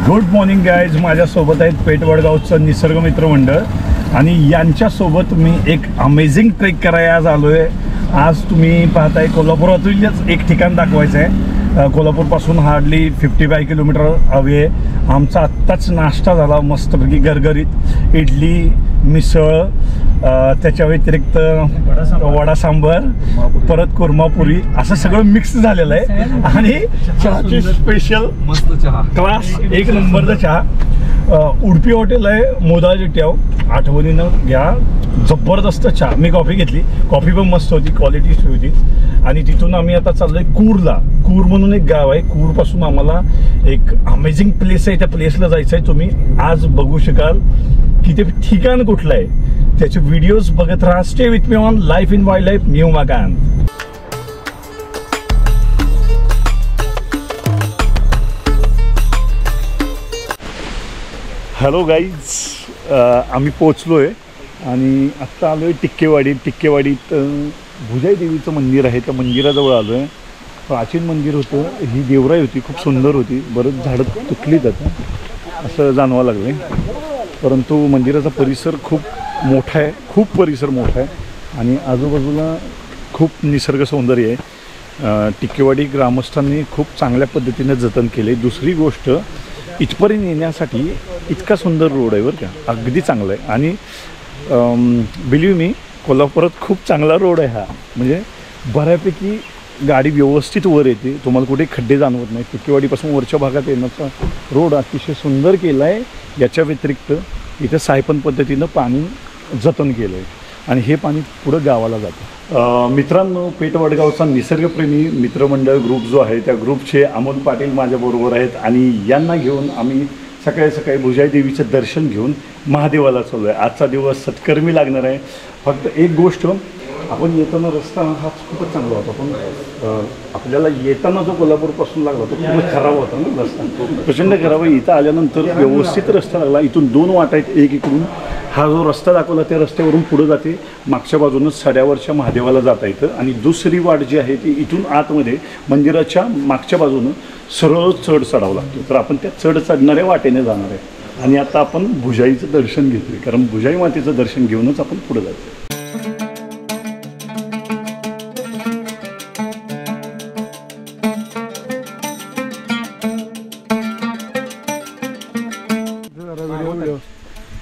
Good morning guys, माझ्यासोबत आहेत पेठवडगावचं निसर्ग मित्र मंडळ आणि यांच्यासोबत मी एक अमेझिंग ट्रेक करायला आज आलो आहे. आज तुम्ही पाहताय कोल्हापुरातूनच एक ठिकाण दाखवायचं आहे. कोल्हापूरपासून हार्डली 55 किलोमीटर हवे आहे. आमचा आत्ताच नाश्ता झाला मस्तपैकी गरगरीत, इडली, मिसळ, त्याच्या व्यतिरिक्त वडा सांबर, परत कुर्मापुरी, असं सगळं मिक्स झालेलं आहे. आणि चहाची स्पेशल मस्त चहा, क्लास एक नंबरचा चहा. उडपी हॉटेल आहे, मोदाची ट्याव, आठवणीनं घ्या. जबरदस्त चहा. मी कॉफी घेतली, कॉफी पण मस्त होती, क्वालिटी होती. आणि तिथून आम्ही आता चाललोय कूरला. कूर म्हणून एक गाव आहे. कूरपासून आम्हाला एक अमेझिंग प्लेस आहे, त्या प्लेसला जायचं आहे. तुम्ही आज बघू शकाल की ते ठिकाण कुठलं आहे. त्याचे व्हिडिओज बघत राहा. Stay with me on life in wildlife न्यू माकान. हॅलो गाईज, आम्ही पोचलो आहे आणि आत्ता आलो आहे टिक्केवाडीत. टिक्केवाडीत भुजाई देवीचं मंदिर आहे, त्या मंदिराजवळ आलो आहे. प्राचीन मंदिर होतं, ही देवराई होती, खूप सुंदर होती. बरंच झाडं तुटली जातं असं जाणवावं लागलं आहे. परंतु मंदिराचा परिसर खूप मोठा आहे, खूप परिसर मोठा आहे आणि आजूबाजूला खूप निसर्ग सौंदर्य आहे. टिक्केवाडी ग्रामस्थांनी खूप चांगल्या पद्धतीने जतन केले. दुसरी गोष्ट, इथपर्यंत येण्यासाठी इतका सुंदर रोड आहे बरं का, अगदी चांगलं आहे. आणि बिलीव्ह मी, कोल्हापुरात खूप चांगला रोड आहे हा. म्हणजे बऱ्यापैकी गाडी व्यवस्थित वर येते, तुम्हाला कुठे खड्डे जाणवत नाही. टिक्केवाडीपासून वरच्या भागात येण्याचा रोड अतिशय सुंदर केला आहे. याच्या व्यतिरिक्त इथं सायपन पद्धतीनं पाणी जतन केलं आहे आणि हे पाणी पुढं गावाला जातं. मित्रांनो, पेठवडगावचा निसर्गप्रेमी मित्रमंडळ ग्रुप जो आहे, त्या ग्रुपचे अमोल पाटील माझ्याबरोबर आहेत आणि यांना घेऊन आम्ही सकाळी सकाळी भुजाई देवीचं दर्शन घेऊन महादेवाला चाललो आहे. आजचा दिवस सत्कर्मी लागणार आहे. फक्त एक गोष्ट, आपण येताना रस्ता हा खूपच चांगला होता, पण आपल्याला येताना जो कोल्हापूरपासून लागला तो पूर्ण खराब होता ना रस्ता, प्रचंड खराब आहे. इथं आल्यानंतर व्यवस्थित रस्ता लागला. इथून दोन वाटा आहेत. एक इकडून हा जो रस्ता दाखवला त्या रस्त्यावरून पुढं जाते, मागच्या बाजूनच सड्यावरच्या महादेवाला जाता येतं. आणि दुसरी वाट जी आहे ती इथून आतमध्ये मंदिराच्या मागच्या बाजूनं सरळ चढ चढावं लागतो. तर आपण त्या चढ चढणाऱ्या वाटेने जाणार आहे. आणि आता आपण भुजाईचं दर्शन घेतोय, कारण भुजाई मातेचं दर्शन घेऊनच आपण पुढे जातो.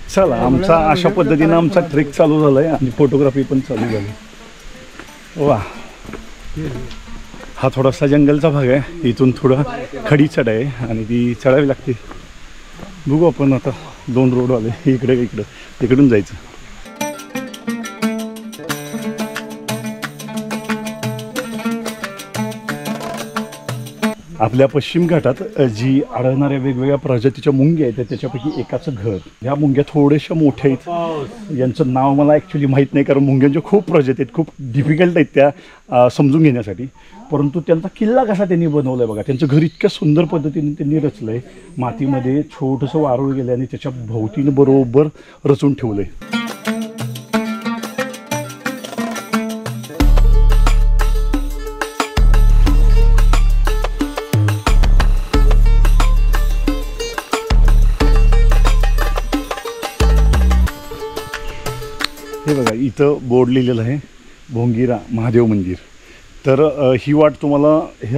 चला, आमचा अशा पद्धतीनं आमचा ट्रेक चालू झाला आहे आणि फोटोग्राफी पण चालू झाली. वा, हा थोडासा जंगलचा भाग आहे. इथून थोडं खडी चढ आहे आणि ती चढावी लागते. बघू आपण आता, दोन रोड आले, इकडे इकडून जायचं. आपल्या पश्चिम घाटात जी आढळणाऱ्या वेगवेगळ्या प्रजातीच्या मुंग्या आहेत त्याच्यापैकी एकाचं घर. ह्या मुंग्या थोड्याशा मोठ्या आहेत. यांचं नाव मला ॲक्च्युली माहीत नाही, कारण मुंग्यांच्या खूप प्रजाती आहेत, खूप डिफिकल्ट आहेत त्या समजून घेण्यासाठी. परंतु त्यांचा किल्ला कसा त्यांनी बनवला आहे बघा. त्यांचं घर इतक्या सुंदर पद्धतीने त्यांनी रचलं आहे. मातीमध्ये छोटंसं वारूळ गेलं आणि त्याच्या भोवतीनं बरोबर रचून ठेवलं आहे. हे बघा, इथं बोर्ड लिहिलेलं आहे भोंगीरा महादेव मंदिर. तर ही वाट तुम्हाला,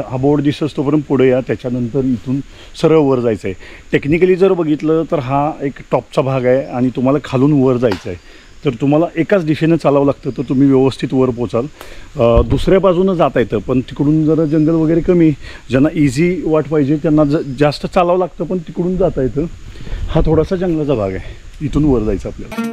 हा बोर्ड दिसत तोपर्यंत पुढे या, त्याच्यानंतर इथून सरळ वर जायचं आहे. टेक्निकली जर बघितलं तर हा एक टॉपचा भाग आहे आणि तुम्हाला खालून वर जायचं आहे. तर तुम्हाला एकाच दिशेने चालावं लागतं, तर तुम्ही व्यवस्थित वर पोचाल. दुसऱ्या बाजूनं जाता येतं, पण तिकडून जरा जंगल वगैरे कमी, ज्यांना इझी वाट पाहिजे त्यांना जास्त चालावं लागतं, पण तिकडून जाता येतं. हा थोडासा जंगलाचा भाग आहे, इथून वर जायचं आपल्याला.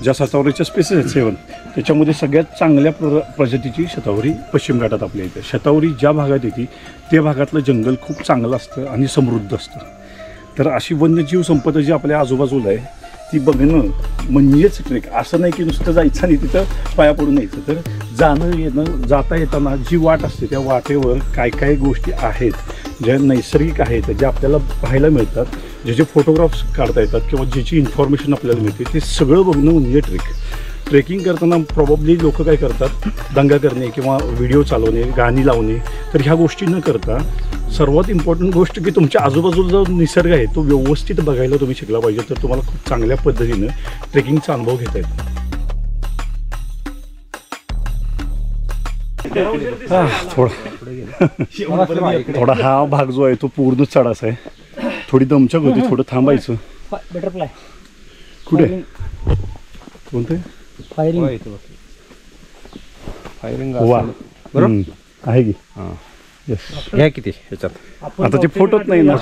ज्या शतावरीच्या स्पेसेस आहेत 7 त्याच्यामध्ये सगळ्यात चांगल्या प्रजातीची शतावरी पश्चिम घाटात आपल्या इथे. शतावरी ज्या भागात येते त्या भागातलं जंगल खूप चांगलं असतं आणि समृद्ध असतं. तर अशी वन्यजीव संपदा जी आपल्या आजूबाजूला आहे ती बघणं म्हणजेच ट्रेक. असं नाही की नुसतं जायचं आणि तिथं पाया पडून यायचं. तर जाणं येणं, जाता येताना जी वाट असते त्या वाटेवर काय काय गोष्टी आहेत ज्या नैसर्गिक आहेत, ज्या आपल्याला पाहायला मिळतात, जे फोटोग्राफ्स काढता येतात किंवा ज्याची इन्फॉर्मेशन आपल्याला मिळते, ते सगळं बघणं म्हणजे ट्रेकिंग करताना प्रॉब्ली लोक काय करतात, दंगा करणे किंवा व्हिडिओ चालवणे, गाणी लावणे. तर ह्या गोष्टी न करता सर्वात इम्पॉर्टंट गोष्ट की तुमच्या आजूबाजूला जो निसर्ग आहे तो व्यवस्थित बघायला तुम्ही शिकला पाहिजे. तर तुम्हाला खूप चांगल्या पद्धतीनं ट्रेकिंगचा अनुभव घेता येतो. थोडा हा भाग जो आहे तो पूर्ण चढाचा आहे. थोडी दमछाक होती, थोडं थांबायचं. बटरफ्लाय कुठे कोणतं फायरिंग वा आहे की घ्या किती ह्याच्यात आता ते फोटोत नाही ना.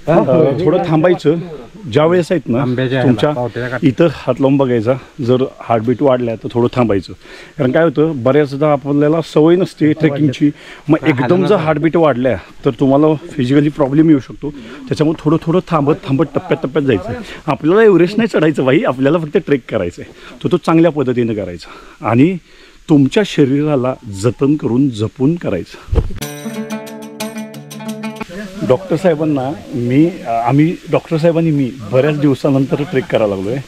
थोडं थांबायचं. ज्या वेळेस आहेत ना तुमच्या इथं हात लावून बघायचा. जर हार्टबीट वाढल्या तर थोडं थांबायचं. कारण काय होतं बऱ्याचदा आपल्याला सवय नसते ट्रेकिंगची. मग एकदम जर हार्टबीट वाढल्या तर तुम्हाला फिजिकली प्रॉब्लेम येऊ शकतो. त्याच्यामुळे थोडं थोडं थांबत टप्प्यात जायचं. आपल्याला एव्हरेस्ट नाही चढायचं बाई, आपल्याला फक्त ट्रेक करायचं आहे. तो चांगल्या पद्धतीनं करायचा आणि तुमच्या शरीराला जतन करून जपून करायचं. डॉक्टर साहेबांनी मी बऱ्याच दिवसानंतर ट्रेक करायला लागलो आहे.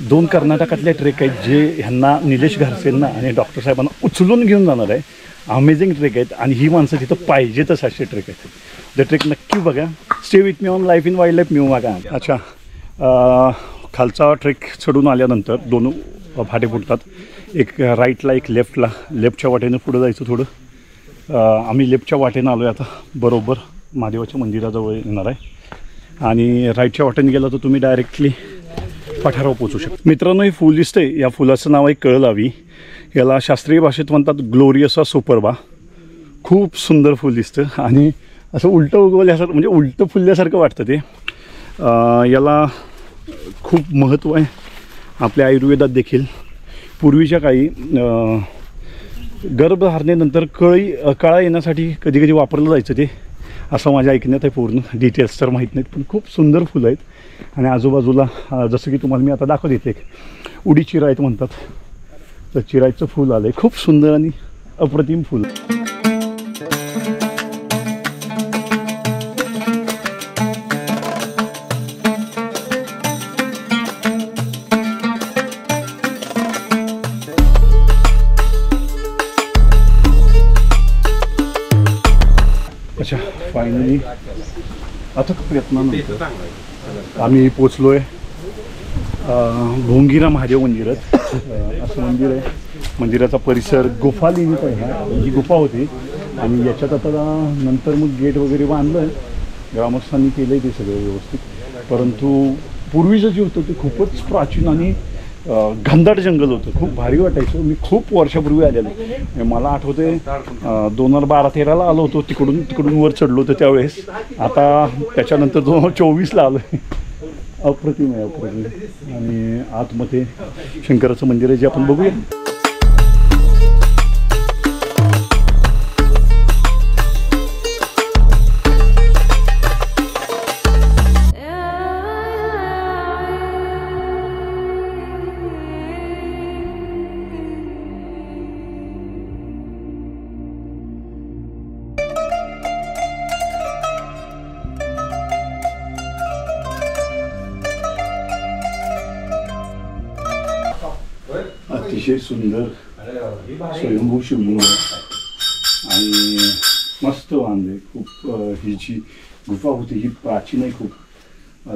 2 कर्नाटकातले ट्रेक आहेत जे ह्यांना निलेश घारसेंना आणि डॉक्टर साहेबांना उचलून घेऊन जाणार आहे. अमेझिंग ट्रेक आहेत आणि ही माणसं तिथं पाहिजेतच असे ट्रेक आहेत. ते ट्रेक नक्की बघा. Stay with me on life in wildlife. मी बघा. अच्छा, खालचा ट्रेक चढून आल्यानंतर 2 फाटे फुटतात. एक राईटला एक लेफ्टला. लेफ्टच्या वाटेनं पुढं जायचं थोडं. आम्ही लेफ्टच्या वाटेनं आलो आहे आता. बरोबर महादेवाच्या मंदिराजवळ येणार आहे. आणि राईटच्या वाटेने गेला तर तुम्ही डायरेक्टली पठारावर पोचू शकता. मित्रांनो, ही फुल दिसते, या फुलाचं नाव आहे कळलावी. याला शास्त्रीय भाषेत म्हणतात ग्लोरियसा सुपरबा. खूप सुंदर फुल दिसतं आणि असं उलटं उगवल्यासारखं म्हणजे उलटं फुलल्यासारखं वाटतं ते. याला खूप महत्त्व आहे आपल्या आयुर्वेदात देखील. पूर्वीच्या काळी गर्भधारणेनंतर कळा येण्यासाठी कधी कधी वापरलं जायचं ते, असं माझ्या ऐकण्यात आहे. पूर्ण डिटेल्स तर माहीत नाहीत, पण खूप सुंदर फुलं आहेत. आणि आजूबाजूला जसं की तुम्हाला मी आता दाखवत येते, उडी चिरायत म्हणतात, तर चिरायचं फूल आलं आहे. खूप सुंदर आणि अप्रतिम फुल. अच्छा, फायनली अथक प्रयत्नानंतर आम्ही पोचलो आहे भोंगिरा महादेव मंदिरात. असं मंदिर आहे. मंदिराचा परिसर गुफा लिहित आहे. ही गुफा होती आणि याच्यात आता नंतर मग गेट वगैरे बांधलं आहे. ग्रामस्थांनी केलं आहे ते सगळं व्यवस्थित. परंतु पूर्वीचं जे होतं ते खूपच प्राचीन आणि घनदाट जंगल होतं, खूप भारी वाटायचं. मी खूप वर्षापूर्वी आलेलो. मला आठवते 2012-13ला आलो होतो, तिकडून वर चढलो होतो त्यावेळेस. आता त्याच्यानंतर 2024ला आलो आहे. अप्रतिम आहे, अप्रतिम. आणि आतमध्ये शंकराचं मंदिर आहे जे आपण बघूया. अतिशय सुंदर स्वयंभू शिवलिंग आहे आणि मस्त बांधले. खूप ही जी गुफा होती ही प्राचीन आहे, खूप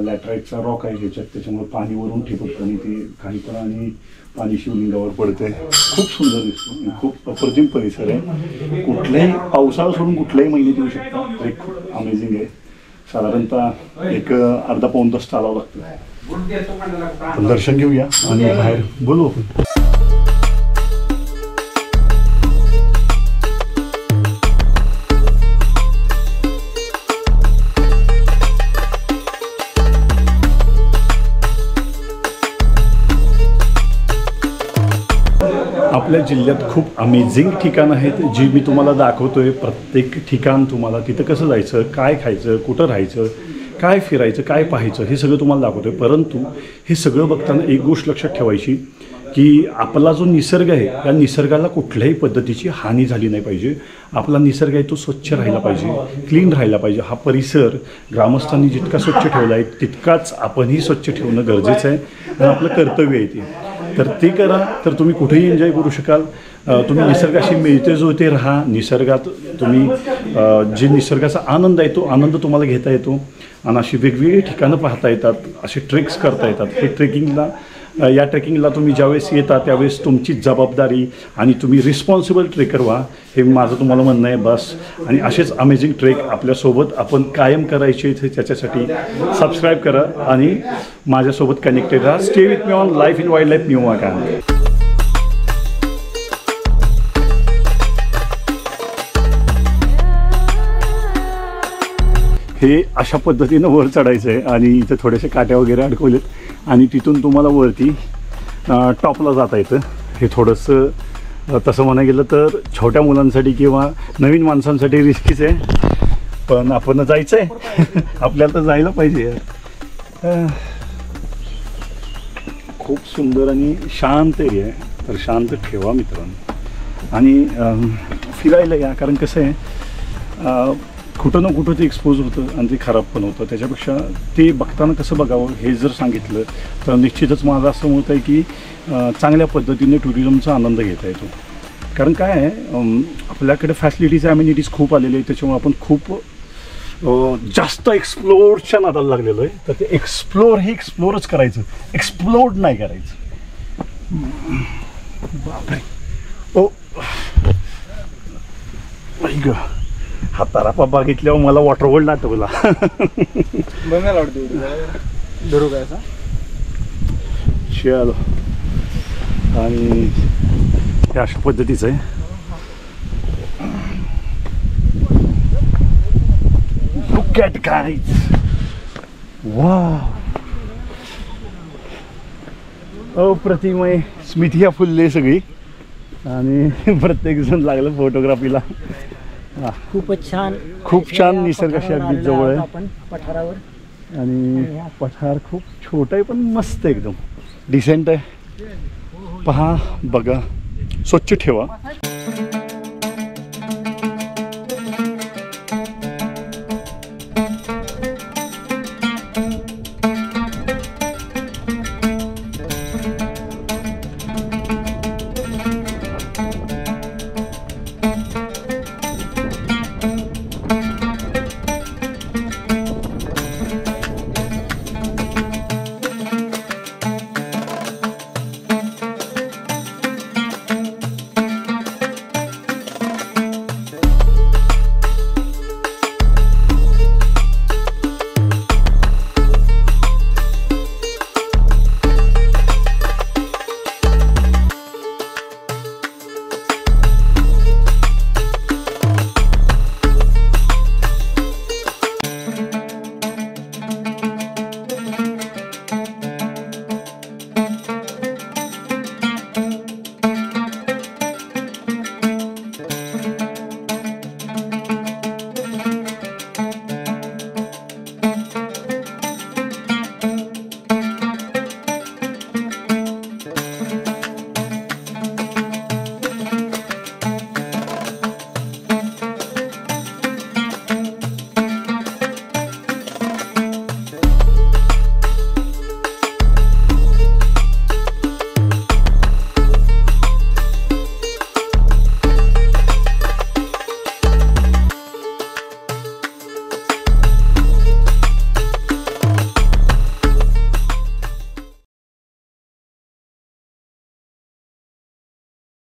लॅटराईटचा रॉक आहे ह्याच्यात, त्याच्यामुळे पाणी वरून ठिबकतं आणि ते काही पण आणि पाणी शिवलिंगावर पडतंय. खूप सुंदर दिसतो, खूप अप्रतिम परिसर आहे. कुठल्याही पावसाळा सोडून कुठल्याही महिन्यात येऊ शकता. ट्रेक खूप अमेझिंग आहे. साधारणतः एक अर्धा पाऊण तास चालावं लागतं. पण दर्शन घेऊया आणि बाहेर बोलू आपण. आपल्या जिल्ह्यात खूप अमेझिंग ठिकाणं आहेत जी मी तुम्हाला दाखवतोय. प्रत्येक ठिकाण तुम्हाला तिथं कसं जायचं, काय खायचं, कुठं राहायचं, काय फिरायचं, काय पाहायचं हे सगळं तुम्हाला दाखवतोय. परंतु हे सगळं बघताना एक गोष्ट लक्षात ठेवायची की आपला जो निसर्ग आहे त्या निसर्गाला कुठल्याही पद्धतीची हानी झाली नाही पाहिजे. आपला निसर्ग आहे तो स्वच्छ राहिला पाहिजे, क्लीन राहिला पाहिजे. हा परिसर ग्रामस्थांनी जितका स्वच्छ ठेवला आहे तितकाच आपणही स्वच्छ ठेवणं गरजेचं आहे आणि आपलं कर्तव्य आहे ते. तर ते करा तर तुम्ही कुठेही एन्जॉय करू शकाल. तुम्ही निसर्गाशी मिळते जुळते राहा. निसर्गात तुम्ही जे निसर्गाचा आनंद आहे तो आनंद तुम्हाला घेता येतो आणि अशी वेगवेगळी ठिकाणं पाहता येतात, असे ट्रेक्स करता येतात. हे या ट्रेकिंगला तुम्ही ज्यावेळेस येता त्यावेळेस तुमची जबाबदारी आणि तुम्ही रिस्पॉन्सिबल ट्रेकर व्हा हे माझं तुम्हाला म्हणणं आहे बस. आणि असेच अमेझिंग ट्रेक आपल्यासोबत आपण कायम करायचे त्याच्यासाठी सबस्क्राईब करा आणि माझ्यासोबत कनेक्टेड राहा. Stay with me on life in wildlife new account. हे अशा पद्धतीनं वर चढायचं आहे आणि इथं थोडेसे काट्या वगैरे अडकवलेत आणि तिथून तुम्हाला वरती टॉपला जाता येतं. हे थोडंसं तसं म्हणायला गेलं तर छोट्या मुलांसाठी किंवा नवीन माणसांसाठी रिस्कीच आहे, पण आपण जायचं आहे आपल्याला तर जायला पाहिजे. खूप सुंदर आणि शांत एरिया आहे, तर शांत ठेवा मित्रांनो आणि फिरायला या. कारण कसं आहे कुठं ना कुठं ते एक्सपोज होतं आणि ते खराब पण होतं. त्याच्यापेक्षा ते बघताना कसं बघावं हे जर सांगितलं तर निश्चितच माझं असं मत आहे की चांगल्या पद्धतीने टुरिझमचा आनंद घेता येतो. कारण काय आहे आपल्याकडे फॅसिलिटीज ॲम्युनिटीज खूप आलेले आहेत, त्याच्यामुळे आपण खूप जास्त एक्सप्लोरच्या नादाला लागलेलो आहे. तर ते एक्सप्लोरच करायचं, एक्सप्लोर्ड नाही करायचं. बापरे ओ ग हा तारापा बघितल्यावर मला वॉटर वर्ल्ड आठवला. बघायला धरू काय असा चलो. आणि हे अशा पद्धतीचं आहे. लुक ॲट गाईज, वाव अप्रतिम आहे. स्मिथिया फुलले सगळी आणि प्रत्येक जण लागलं फोटोग्राफीला. खूपच छान, खूप छान. निसर्गाशी अगदी जवळ आहे आपण पठारावर आणि पठार खूप छोटं आहे पण मस्त एकदम डिसेंट आहे. पहा बघा, स्वच्छ ठेवा.